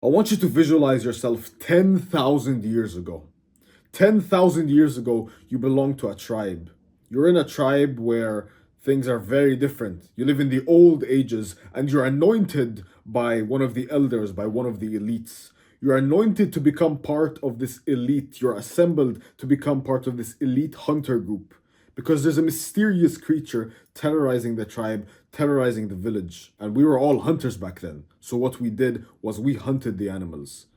I want you to visualize yourself 10,000 years ago. 10,000 years ago, you belong to a tribe. You're in a tribe where things are very different. You live in the old ages and you're anointed by one of the elders, by one of the elites. You're anointed to become part of this elite. You're assembled to become part of this elite hunter group because there's a mysterious creature terrorizing the tribe, terrorizing the village. And we were all hunters back then. So what we did was we hunted the animals.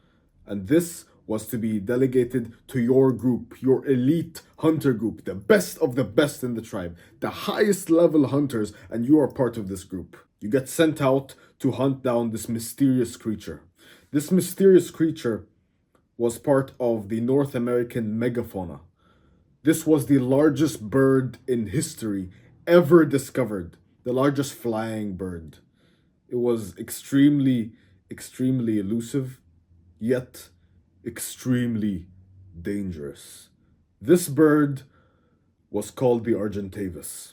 And this was to be delegated to your group, your elite hunter group, the best of the best in the tribe, the highest level hunters, and you are part of this group. You get sent out to hunt down this mysterious creature. This mysterious creature was part of the North American megafauna. This was the largest bird in history ever discovered, the largest flying bird. It was extremely elusive, yet extremely dangerous. This bird was called the Argentavis.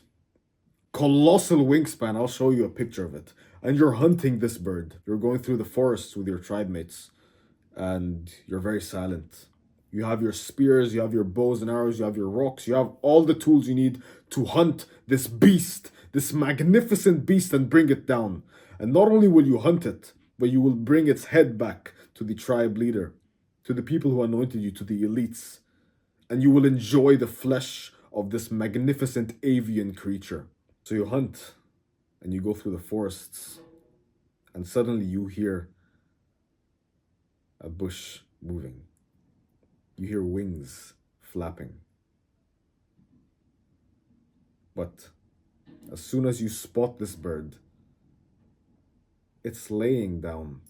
Colossal wingspan, I'll show you a picture of it. And you're hunting this bird. You're going through the forests with your tribe mates, and you're very silent. You have your spears, you have your bows and arrows, you have your rocks, you have all the tools you need to hunt this beast, this magnificent beast, and bring it down. And not only will you hunt it, but you will bring its head back to the tribe leader, to the people who anointed you, to the elites. And you will enjoy the flesh of this magnificent avian creature. So you hunt, and you go through the forests, and suddenly you hear a bush moving. You hear wings flapping. But as soon as you spot this bird, it's laying down.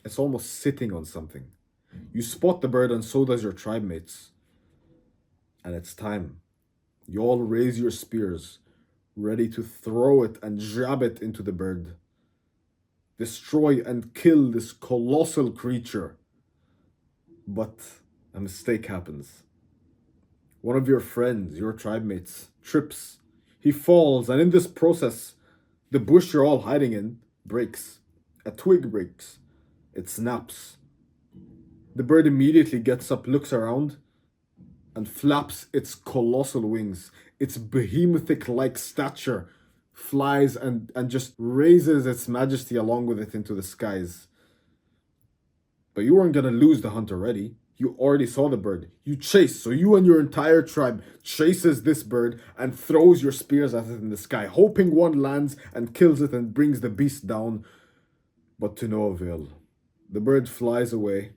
It's almost sitting on something. You spot the bird, and so does your tribe mates. And it's time. You all raise your spears, ready to throw it and jab it into the bird. Destroy and kill this colossal creature. But a mistake happens. One of your friends, your tribe mates, trips. He falls, and in this process, the bush you're all hiding in breaks. A twig breaks. It snaps. The bird immediately gets up, looks around, and flaps its colossal wings. Its behemoth-like stature flies and just raises its majesty along with it into the skies. But you weren't gonna lose the hunt already. You already saw the bird. You chase, so you and your entire tribe chases this bird and throws your spears at it in the sky, hoping one lands and kills it and brings the beast down, but to no avail. The bird flies away,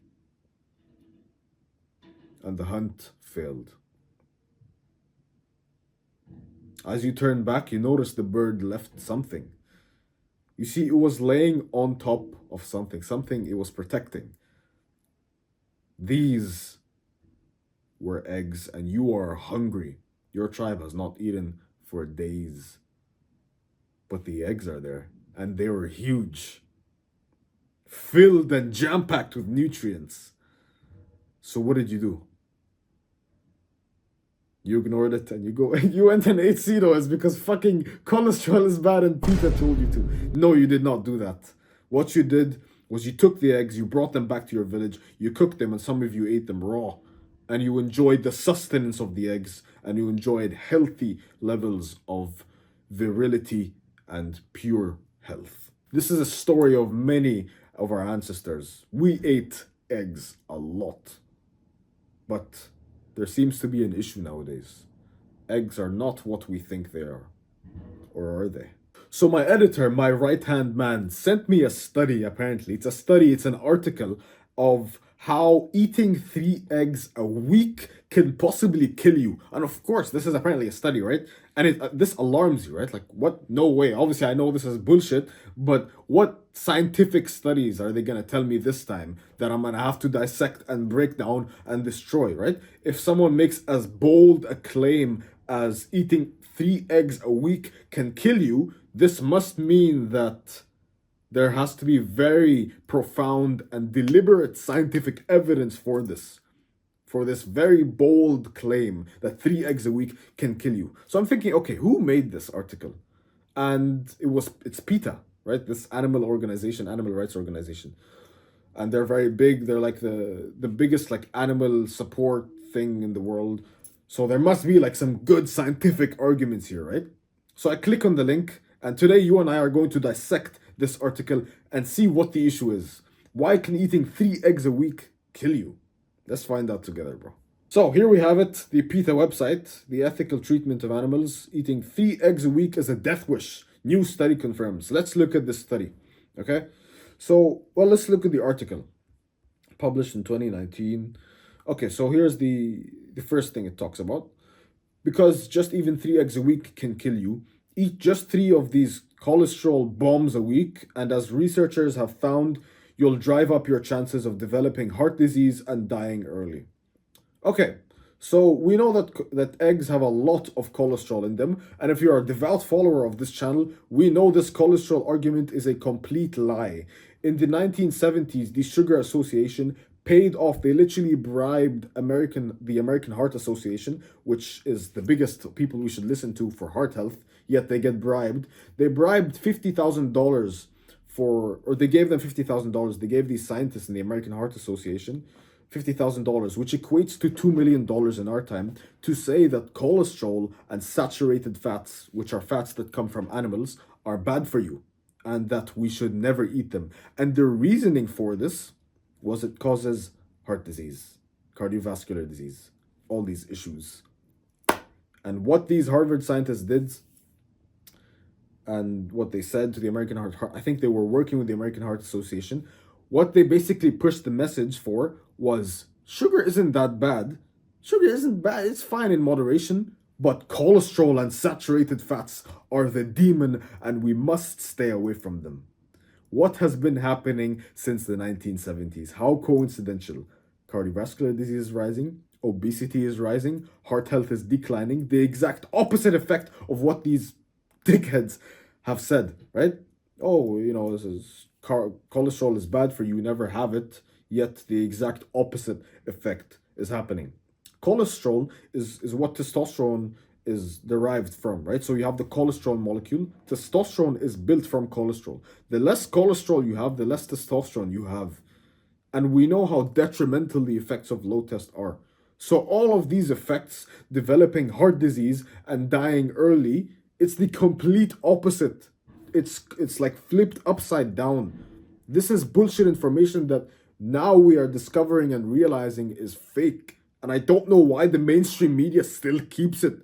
and the hunt failed. As you turn back, you notice the bird left something. You see, it was laying on top of something it was protecting. These were eggs, and you are hungry. Your tribe has not eaten for days. But the eggs are there, and they were huge, filled and jam-packed with nutrients. So what did you do? You ignored it and you went and ate Cedos because fucking cholesterol is bad and Peter told you to. No, you did not do that. What you did was you took the eggs, you brought them back to your village, you cooked them, and some of you ate them raw. And you enjoyed the sustenance of the eggs, and you enjoyed healthy levels of virility and pure health. This is a story of many of our ancestors. We ate eggs a lot. But there seems to be an issue nowadays. Eggs are not what we think they are. Or are they? So my editor, my right-hand man, sent me a study, apparently. It's an article of how eating 3 eggs a week can possibly kill you. And of course, this is apparently a study, right? And this alarms you, right? Like, what? No way. Obviously, I know this is bullshit, but what scientific studies are they going to tell me this time that I'm going to have to dissect and break down and destroy, right? If someone makes as bold a claim as eating 3 eggs a week can kill you, this must mean that there has to be very profound and deliberate scientific evidence for this very bold claim that 3 eggs a week can kill you. So I'm thinking, okay, who made this article? And it's PETA, right? This animal rights organization. and they're very big. They're like the biggest like animal support thing in the world. So there must be like some good scientific arguments here, right? So I click on the link, and today you and I are going to dissect this article and see what the issue is. Why can eating 3 eggs a week kill you? Let's find out together, bro. So here we have it, the PETA website, the ethical treatment of animals. Eating 3 eggs a week is a death wish. New study confirms. Let's look at this study. Okay? So, well, let's look at the article. Published in 2019. Okay, so here's the first thing it talks about. Because just even 3 eggs a week can kill you, eat just 3 of these cholesterol bombs a week, and as researchers have found, you'll drive up your chances of developing heart disease and dying early. Okay, so we know that eggs have a lot of cholesterol in them, and if you're a devout follower of this channel, we know this cholesterol argument is a complete lie. In the 1970s, the Sugar Association paid off. They literally bribed the American Heart Association, which is the biggest people we should listen to for heart health. Yet they get bribed. They bribed $50,000 or they gave them $50,000. They gave these scientists in the American Heart Association $50,000, which equates to $2 million in our time, to say that cholesterol and saturated fats, which are fats that come from animals, are bad for you and that we should never eat them. And their reasoning for this was it causes heart disease, cardiovascular disease, all these issues. And what these Harvard scientists did and what they said to the American Heart, I think they were working with the American Heart Association. What they basically pushed the message for was sugar isn't that bad. Sugar isn't bad, it's fine in moderation, but cholesterol and saturated fats are the demon and we must stay away from them. What has been happening since the 1970s? How coincidental. Cardiovascular disease is rising, obesity is rising, heart health is declining, the exact opposite effect of what these dickheads have said, right? Oh, this is cholesterol is bad for you, never have it, yet the exact opposite effect is happening. Cholesterol is what testosterone is derived from, right? So you have the cholesterol molecule. Testosterone is built from cholesterol. The less cholesterol you have, the less testosterone you have. And we know how detrimental the effects of low test are. So all of these effects, developing heart disease and dying early, it's the complete opposite. It's like flipped upside down. This is bullshit information that now we are discovering and realizing is fake. And I don't know why the mainstream media still keeps it.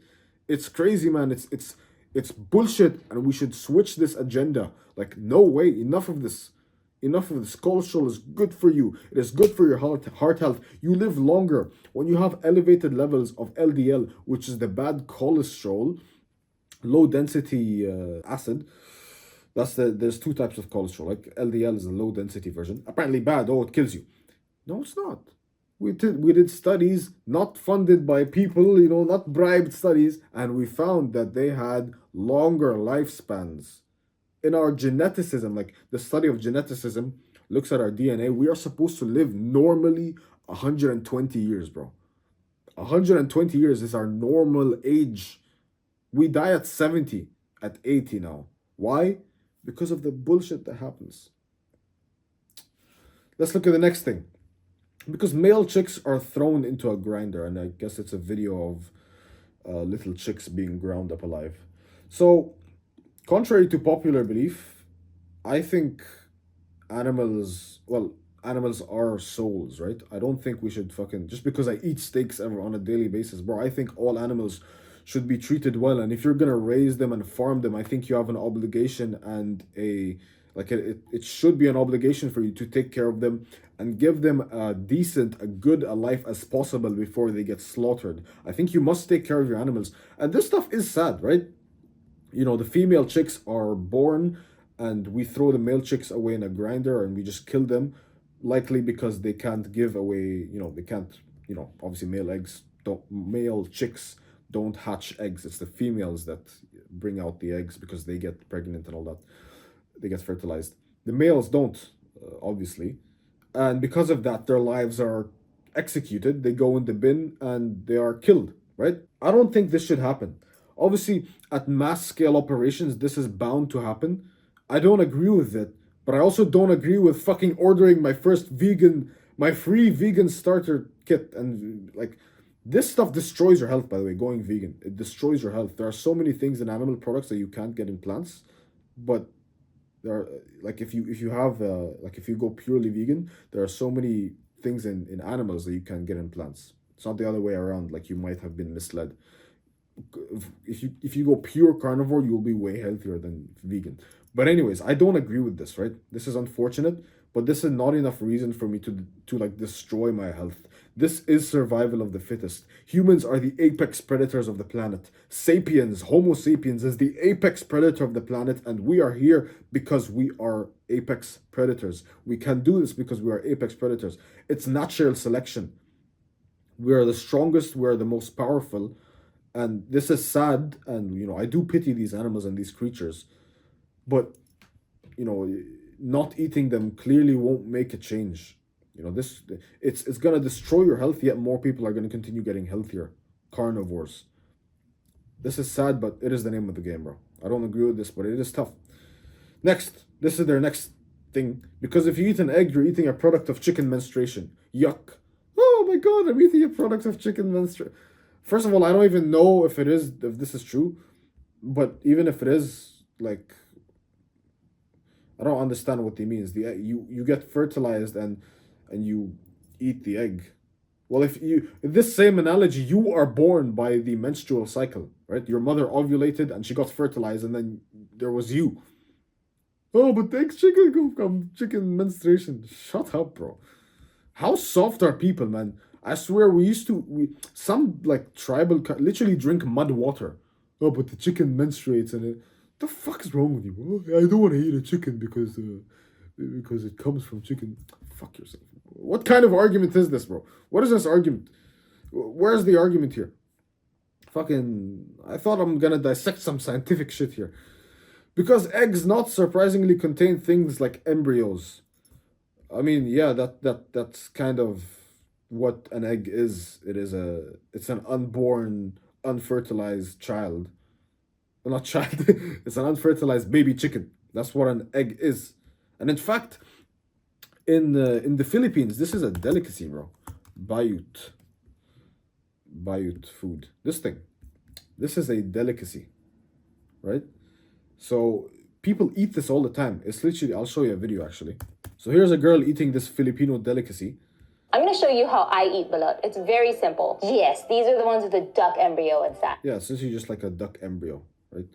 It's crazy, man. It's bullshit, and we should switch this agenda. Like, no way, enough of this. Enough of this. Cholesterol is good for you. It is good for your heart health. You live longer. When you have elevated levels of LDL, which is the bad cholesterol, low density acid. There's 2 types of cholesterol. Like LDL is a low density version. Apparently bad. Oh, it kills you. No, it's not. We did studies not funded by people, not bribed studies, and we found that they had longer lifespans. In our geneticism, like the study of geneticism looks at our DNA, we are supposed to live normally 120 years, bro. 120 years is our normal age. We die at 70, at 80 now. Why? Because of the bullshit that happens. Let's look at the next thing. Because male chicks are thrown into a grinder, and I guess it's a video of little chicks being ground up alive. So, contrary to popular belief, I think animals are souls, right? I don't think we should just because I eat steaks on a daily basis, bro. I think all animals should be treated well, and if you're gonna raise them and farm them, I think you have an obligation and it should be an obligation for you to take care of them and give them a good life as possible before they get slaughtered. I think you must take care of your animals, and this stuff is sad, right? The female chicks are born and we throw the male chicks away in a grinder and we just kill them, likely because they can't give away, they can't, obviously male chicks don't hatch eggs. It's the females that bring out the eggs because they get pregnant and all that. They get fertilized. The males don't, obviously. And because of that, their lives are executed. They go in the bin and they are killed, right? I don't think this should happen. Obviously, at mass scale operations, this is bound to happen. I don't agree with it, But I also don't agree with fucking ordering my free vegan starter kit. And like, this stuff destroys your health, by the way, going vegan. It destroys your health. There are so many things in animal products that you can't get in plants. But there are, like, if you go purely vegan, there are so many things in animals that you can get in plants. It's not the other way around, like you might have been misled. If you go pure carnivore, you'll be way healthier than vegan. But anyways, I don't agree with this, right? This is unfortunate, but this is not enough reason for me to like destroy my health. This is survival of the fittest. Humans are the apex predators of the planet. Sapiens, Homo sapiens, is the apex predator of the planet, and we are here because we are apex predators. We can do this because we are apex predators. It's natural selection. We are the strongest, we are the most powerful, and this is sad. And I do pity these animals and these creatures, but you know not eating them clearly won't make a change. This it's gonna destroy your health, yet more people are gonna continue getting healthier carnivores. This is sad, but it is the name of the game, bro. I don't agree with this, but it is tough. Next, this is their next thing. Because if you eat an egg, you're eating a product of chicken menstruation. Yuck. Oh my god, I'm eating a product of chicken menstruation. First of all, I don't even know if this is true. But even if it is, like, I don't understand what he means. The you get fertilized and you eat the egg. Well, if this same analogy, you are born by the menstrual cycle, right? Your mother ovulated and she got fertilized, and then there was you. Oh, but the eggs chicken go from chicken menstruation. Shut up, bro. How soft are people, man? I swear we some like tribal literally drink mud water. Oh, but the chicken menstruates and it. The fuck is wrong with you? Oh, I don't want to eat a chicken because it comes from chicken. Fuck yourself. What kind of argument is this, bro? What is this argument? Where's the argument here? Fucking, I thought I'm gonna dissect some scientific shit here. Because eggs, not surprisingly, contain things like embryos. I mean, yeah, that's kind of what an egg is. It's an unborn, unfertilized child. Well, not child. It's an unfertilized baby chicken. That's what an egg is. And in fact, in the Philippines, this is a delicacy, bro. Bayut food. This thing. This is a delicacy, right? So people eat this all the time. It's literally, I'll show you a video actually. So here's a girl eating this Filipino delicacy. I'm going to show you how I eat balut. It's very simple. Yes, these are the ones with the duck embryo inside. Yeah, it's essentially just like a duck embryo, right?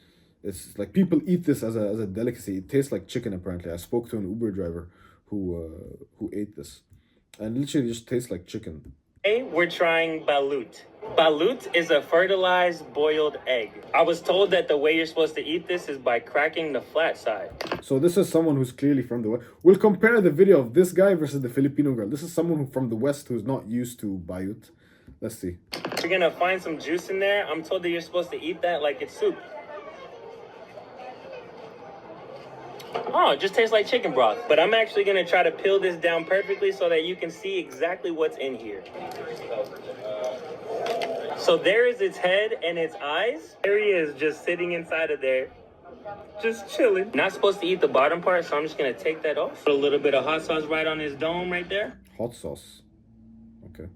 It's like people eat this as a delicacy. It tastes like chicken apparently. I spoke to an Uber driver who ate this, and literally just tastes like chicken. Today, we're trying balut. Balut is a fertilized boiled egg. I was told that the way you're supposed to eat this is by cracking the flat side. So this is someone who's clearly from the West. We'll compare the video of this guy versus the Filipino girl. This is someone who from the West who's not used to bayut. Let's see. You're gonna find some juice in there. I'm told that you're supposed to eat that like it's soup. Oh, it just tastes like chicken broth. But I'm actually gonna try to peel this down perfectly so that you can see exactly what's in here. So there is its head and its eyes. There he is, just sitting inside of there. Just chilling. Not supposed to eat the bottom part, so I'm just gonna take that off. Put a little bit of hot sauce right on his dome right there. Hot sauce. Okay.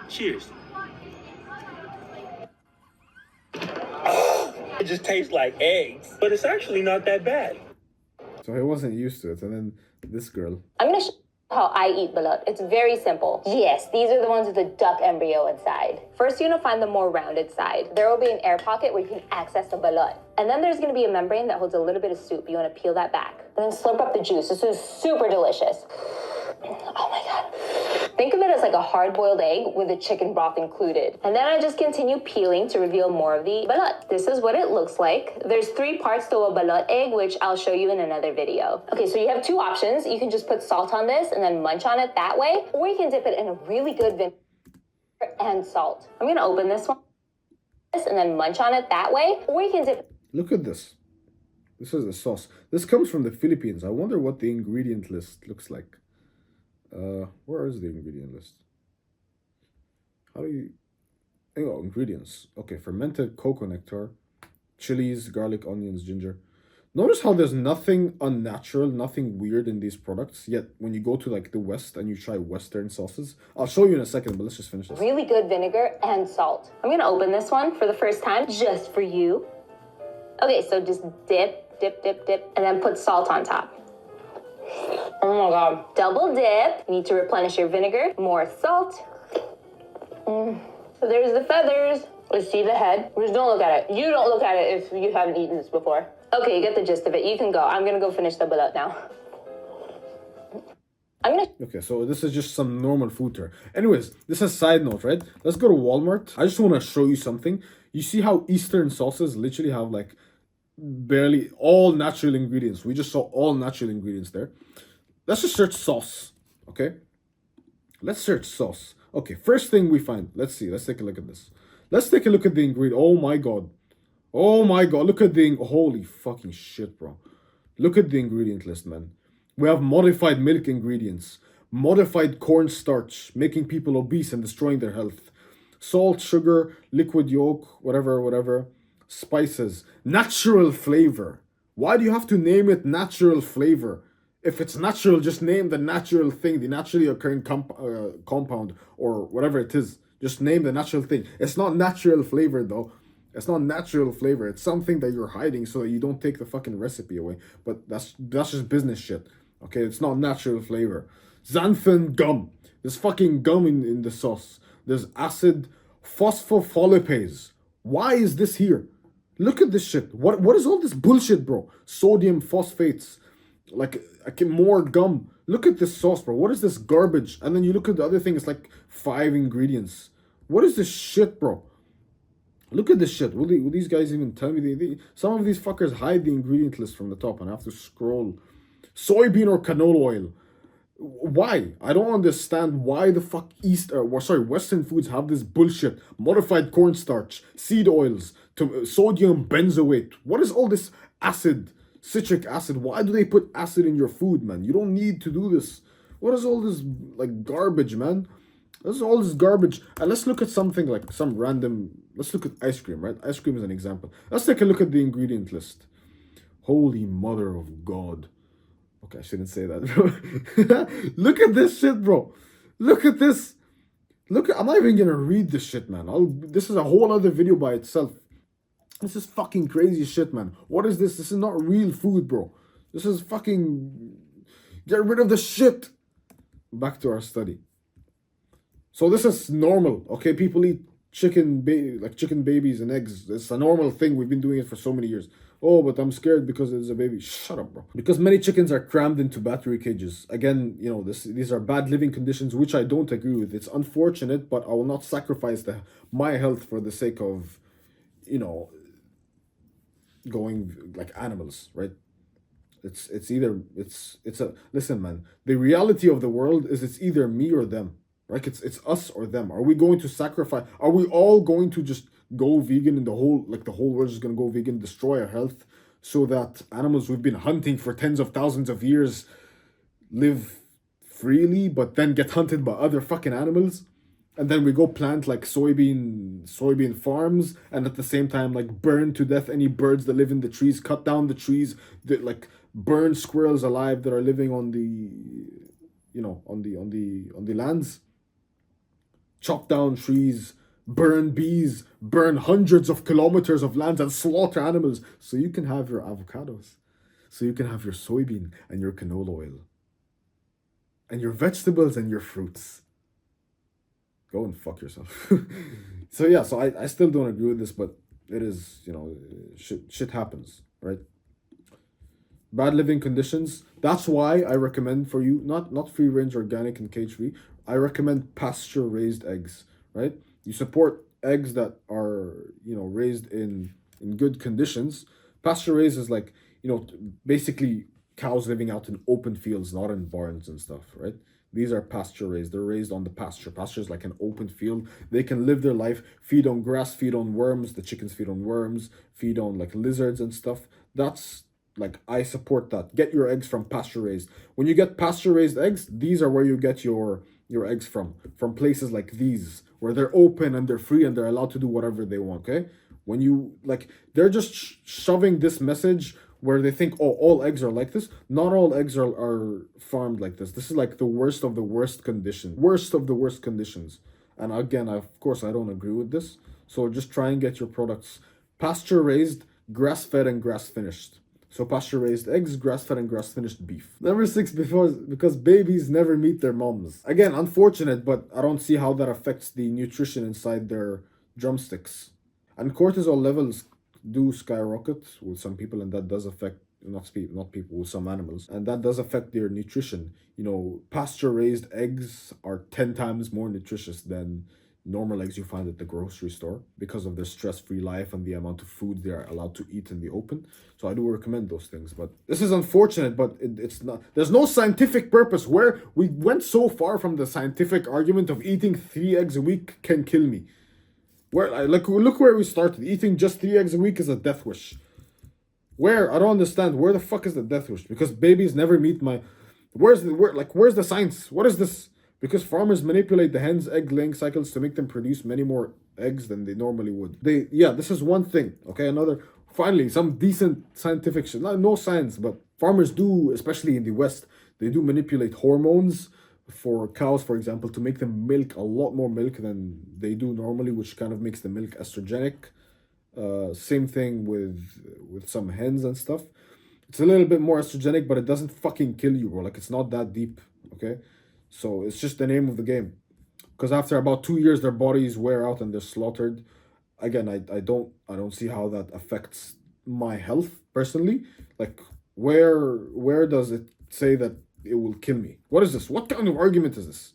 Cheers. It just tastes like eggs, but it's actually not that bad. So he wasn't used to it, and then this girl. I'm going to show you how I eat balut. It's very simple. Yes, these are the ones with the duck embryo inside. First, you're going to find the more rounded side. There will be an air pocket where you can access the balut. And then there's going to be a membrane that holds a little bit of soup. You want to peel that back. And then slurp up the juice. This is super delicious. Oh my God. Think of it as like a hard-boiled egg with the chicken broth included. And then I just continue peeling to reveal more of the balut. This is what it looks like. There's 3 parts to a balut egg, which I'll show you in another video. Okay, so you have 2 options. You can just put salt on this and then munch on it that way, or you can dip it in a really good vinegar and salt. I'm gonna open this one and then munch on it that way, or you can dip it. Look at this. This is the sauce. This comes from the Philippines. I wonder what the ingredient list looks like. Where is the ingredient list? How do you... Oh, ingredients. Okay, fermented cocoa nectar, chilies, garlic, onions, ginger. Notice how there's nothing unnatural, nothing weird in these products, yet when you go to like the West and you try Western sauces, I'll show you in a second, but let's just finish this. Really good vinegar and salt. I'm gonna open this one for the first time, just for you. Okay, so just dip, dip, dip, dip, and then put salt on top. Oh my God. Double dip. You need to replenish your vinegar. More salt. So there's the feathers. Let's see the head. Just don't look at it. You don't look at it if you haven't eaten this before. Okay, you get the gist of it. You can go. I'm gonna go finish the balut now. Okay, so this is just some normal food here. Anyways, this is a side note, right? Let's go to Walmart. I just want to show you something. You see how Eastern sauces literally have like barely all natural ingredients. We just saw all natural ingredients there. Let's just search sauce, okay? Let's search sauce. Okay, first thing we find. Let's see. Let's take a look at this. Let's take a look at the ingredient. Oh my God. Oh my God. Look at the... Holy fucking shit, bro. Look at the ingredient list, man. We have modified milk ingredients, modified cornstarch, making people obese and destroying their health, salt, sugar, liquid yolk, whatever, spices, natural flavor. Why do you have to name it natural flavor? If it's natural, just name the natural thing, the naturally occurring compound, or whatever it is. Just name the natural thing. It's not natural flavor, though. It's not natural flavor. It's something that you're hiding so that you don't take the fucking recipe away. But that's just business shit. Okay, it's not natural flavor. Xanthan gum. There's fucking gum in the sauce. There's acid phosphofolipase. Why is this here? Look at this shit. What is all this bullshit, bro? Sodium phosphates. Like more gum. Look at this sauce, bro. What is this garbage? And then you look at the other thing, it's like 5 ingredients. What is this shit, bro? Look at this shit. Will these guys even tell me? Some of these fuckers hide the ingredient list from the top and I have to scroll. Soybean or canola oil. Why? I don't understand why the fuck Western foods have this bullshit. Modified cornstarch, seed oils, sodium benzoate. What is all this acid? Citric acid. Why do they put acid in your food, man? You don't need to do this. What is all this like garbage, man? This is all this garbage. And let's look at something like some random. Let's look at ice cream, right? Ice cream is an example. Let's take a look at the ingredient list. Holy mother of God. Okay, I shouldn't say that, bro. Look at this shit, bro. Look at this. I'm not even gonna read this shit, man. This is a whole other video by itself. This is fucking crazy shit, man. What is this? This is not real food, bro. This is fucking... Get rid of the shit. Back to our study. So this is normal, okay? People eat chicken babies and eggs. It's a normal thing. We've been doing it for so many years. Oh, but I'm scared because it's a baby. Shut up, bro. Because many chickens are crammed into battery cages. Again, you know, these are bad living conditions, which I don't agree with. It's unfortunate, but I will not sacrifice my health for the sake of, you know, going like animals, right? Listen, man. The reality of the world is it's either me or them. Right? It's us or them. Are we going to sacrifice? Are we all going to just go vegan and the whole world is going to go vegan, destroy our health so that animals we've been hunting for tens of thousands of years live freely but then get hunted by other fucking animals? And then we go plant like soybean farms and at the same time like burn to death any birds that live in the trees, cut down the trees, that like burn squirrels alive that are living on the, you know, on the lands. Chop down trees, burn bees, burn hundreds of kilometers of lands and slaughter animals so you can have your avocados, so you can have your soybean and your canola oil and your vegetables and your fruits. Go and fuck yourself. So yeah, so I still don't agree with this, but it is, you know, shit happens, right? Bad living conditions. That's why I recommend for you, not free range organic and cage free. I recommend pasture raised eggs, right? You support eggs that are, you know, raised in good conditions. Pasture raised is like, you know, basically cows living out in open fields, not in barns and stuff, right? These are pasture raised. They're raised on the pasture. Pasture is like an open field. They can live their life, feed on grass, feed on worms. The chickens feed on worms, feed on like lizards and stuff. That's like, I support that. Get your eggs from pasture raised. When you get pasture raised eggs, these are where you get your eggs from places like these where they're open and they're free and they're allowed to do whatever they want. Okay, when you like, they're just shoving this message where they think, oh, all eggs are like this. Not all eggs are farmed like this. This is like the worst of the worst condition. Worst of the worst conditions. And again, of course, I don't agree with this. So just try and get your products pasture raised, grass fed, and grass finished. So pasture raised eggs, grass fed, and grass finished beef. Number 6, because babies never meet their moms. Again, unfortunate, but I don't see how that affects the nutrition inside their drumsticks. And cortisol levels do skyrocket with some people, and that does affect not people, with some animals, and that does affect their nutrition. You know, pasture raised eggs are 10 times more nutritious than normal eggs you find at the grocery store because of their stress-free life and the amount of food they are allowed to eat in the open. So I do recommend those things. But this is unfortunate, but it's not, there's no scientific purpose. Where we went so far from the scientific argument of eating 3 eggs a week can kill me. Where, like, look where we started. Eating just 3 eggs a week is a death wish. Where? I don't understand. Where the fuck is the death wish? Because babies never meet my... where's the science? What is this? Because farmers manipulate the hens' egg laying cycles to make them produce many more eggs than they normally would. This is one thing. Okay, another... finally, some decent scientific shit. No science, but farmers do, especially in the West, they do manipulate hormones for cows, for example, to make them milk a lot more milk than they do normally, which kind of makes the milk estrogenic. Same thing with some hens and stuff. It's a little bit more estrogenic, but it doesn't fucking kill you, bro. Like, it's not that deep, okay? So it's just the name of the game. Because after about 2 years, their bodies wear out and they're slaughtered. Again, I don't see how that affects my health personally. Like, where does it say that it will kill me? What is this? What kind of argument is this?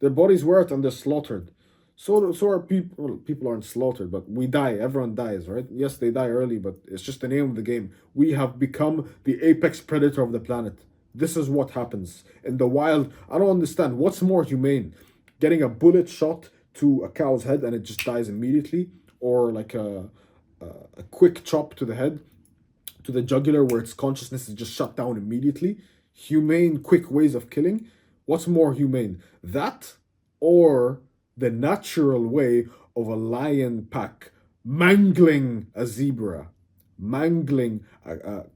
Their bodies wear out and they're slaughtered. So are people. Well, people aren't slaughtered, but we die. Everyone dies, right? Yes, they die early, but it's just the name of the game. We have become the apex predator of the planet. This is what happens in the wild. I don't understand. What's more humane? Getting a bullet shot to a cow's head and it just dies immediately, or like a quick chop to the head, to the jugular, where its consciousness is just shut down immediately. Humane, quick ways of killing. What's more humane? That, or the natural way of a lion pack mangling a zebra, mangling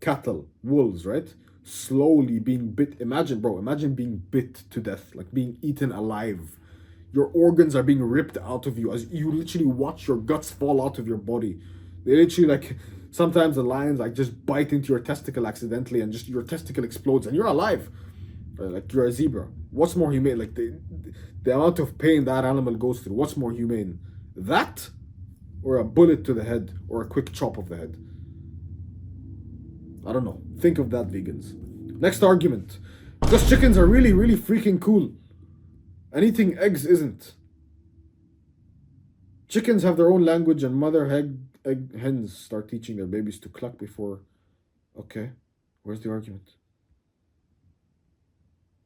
cattle, wolves, right? Slowly being bit. Imagine being bit to death, like being eaten alive. Your organs are being ripped out of you as you literally watch your guts fall out of your body. They literally, like, sometimes the lions like just bite into your testicle accidentally and just your testicle explodes and you're alive. Like, you're a zebra. What's more humane? Like, the amount of pain that animal goes through, what's more humane? That, or a bullet to the head, or a quick chop of the head? I don't know. Think of that, vegans. Next argument. Because chickens are really, really freaking cool, and eating eggs isn't. Chickens have their own language, and mother hens start teaching their babies to cluck before... Okay, where's the argument?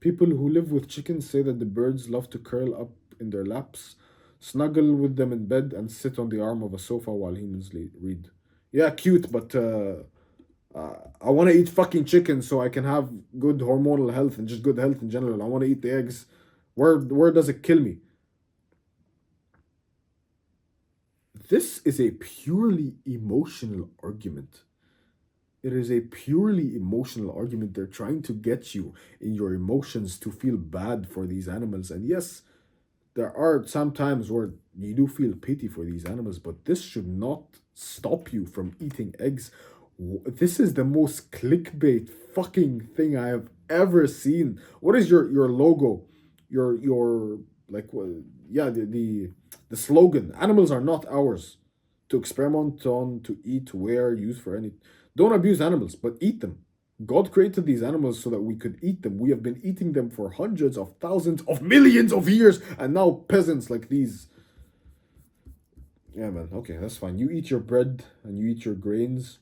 People who live with chickens say that the birds love to curl up in their laps, snuggle with them in bed, and sit on the arm of a sofa while humans read. Yeah, cute, but I want to eat fucking chicken so I can have good hormonal health and just good health in general. I want to eat the eggs. Where does it kill me? This is a purely emotional argument. It is a purely emotional argument. They're trying to get you in your emotions to feel bad for these animals. And yes, there are some times where you do feel pity for these animals, but this should not stop you from eating eggs. This is the most clickbait fucking thing I have ever seen. What is your logo? Your like, yeah, the slogan: animals are not ours, to experiment on, to eat, wear, use for any... Don't abuse animals, but eat them. God created these animals so that we could eat them. We have been eating them for hundreds of thousands of millions of years, and now peasants like these... Yeah, man, okay, that's fine. You eat your bread and you eat your grains.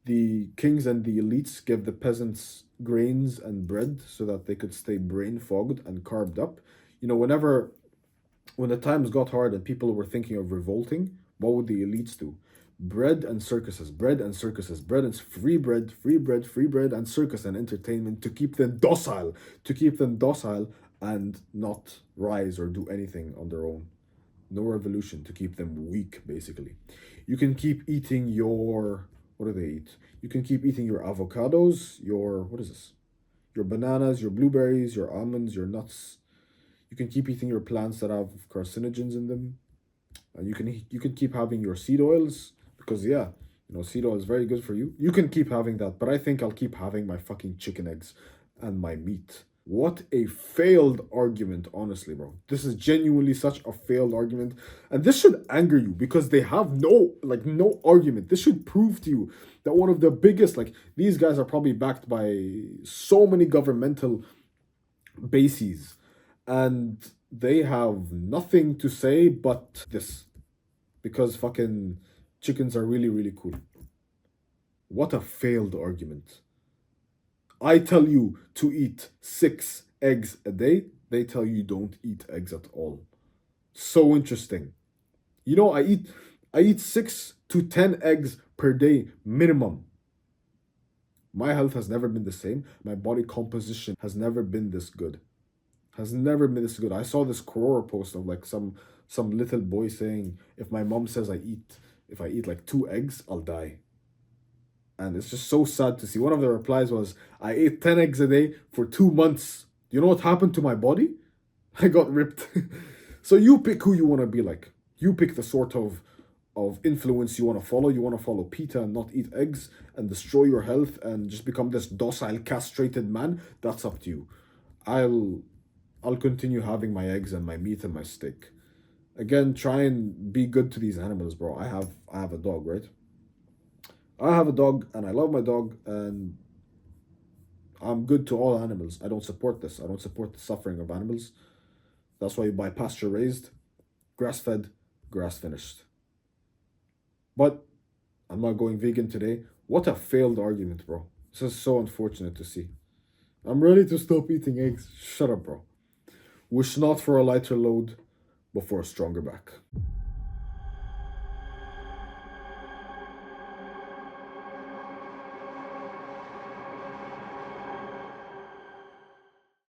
The kings and the elites give the peasants grains and bread so that they could stay brain fogged and carved up. You know, when the times got hard and people were thinking of revolting, what would the elites do? Bread and circuses, bread and circuses, bread and free bread, free bread, free bread, and circus and entertainment to keep them docile, and not rise or do anything on their own. No revolution, to keep them weak, basically. You can keep eating your... What do they eat? You can keep eating your avocados, your, what is this? Your bananas, your blueberries, your almonds, your nuts. You can keep eating your plants that have carcinogens in them. You can keep having your seed oils because yeah, seed oil is very good for you. You can keep having that, but I think I'll keep having my fucking chicken eggs and my meat. What a failed argument, honestly, bro. This is genuinely such a failed argument. And this should anger you because they have no argument. This should prove to you that one of the biggest, these guys are probably backed by so many governmental bases. And they have nothing to say but this. Because fucking chickens are really, really cool. What a failed argument. I tell you to eat 6 eggs a day. They tell you don't eat eggs at all. So interesting. I eat 6 to 10 eggs per day minimum. My health has never been the same. My body composition has never been this good. Has never been this good. I saw this Quora post of some little boy saying, if my mom says if I eat like 2 eggs, I'll die. And it's just so sad to see. One of the replies was, I ate 10 eggs a day for 2 months. You know what happened to my body? I got ripped. So you pick who you want to be like. You pick the sort of influence you want to follow. You want to follow PETA and not eat eggs and destroy your health and just become this docile, castrated man. That's up to you. I'll continue having my eggs and my meat and my steak. Again, try and be good to these animals, bro. I have a dog, right? I have a dog and I love my dog and I'm good to all animals. I don't support this. I don't support the suffering of animals. That's why you buy pasture raised, grass fed, grass finished. But I'm not going vegan today. What a failed argument, bro. This is so unfortunate to see. I'm ready to stop eating eggs. Shut up, bro. Wish not for a lighter load, but for a stronger back.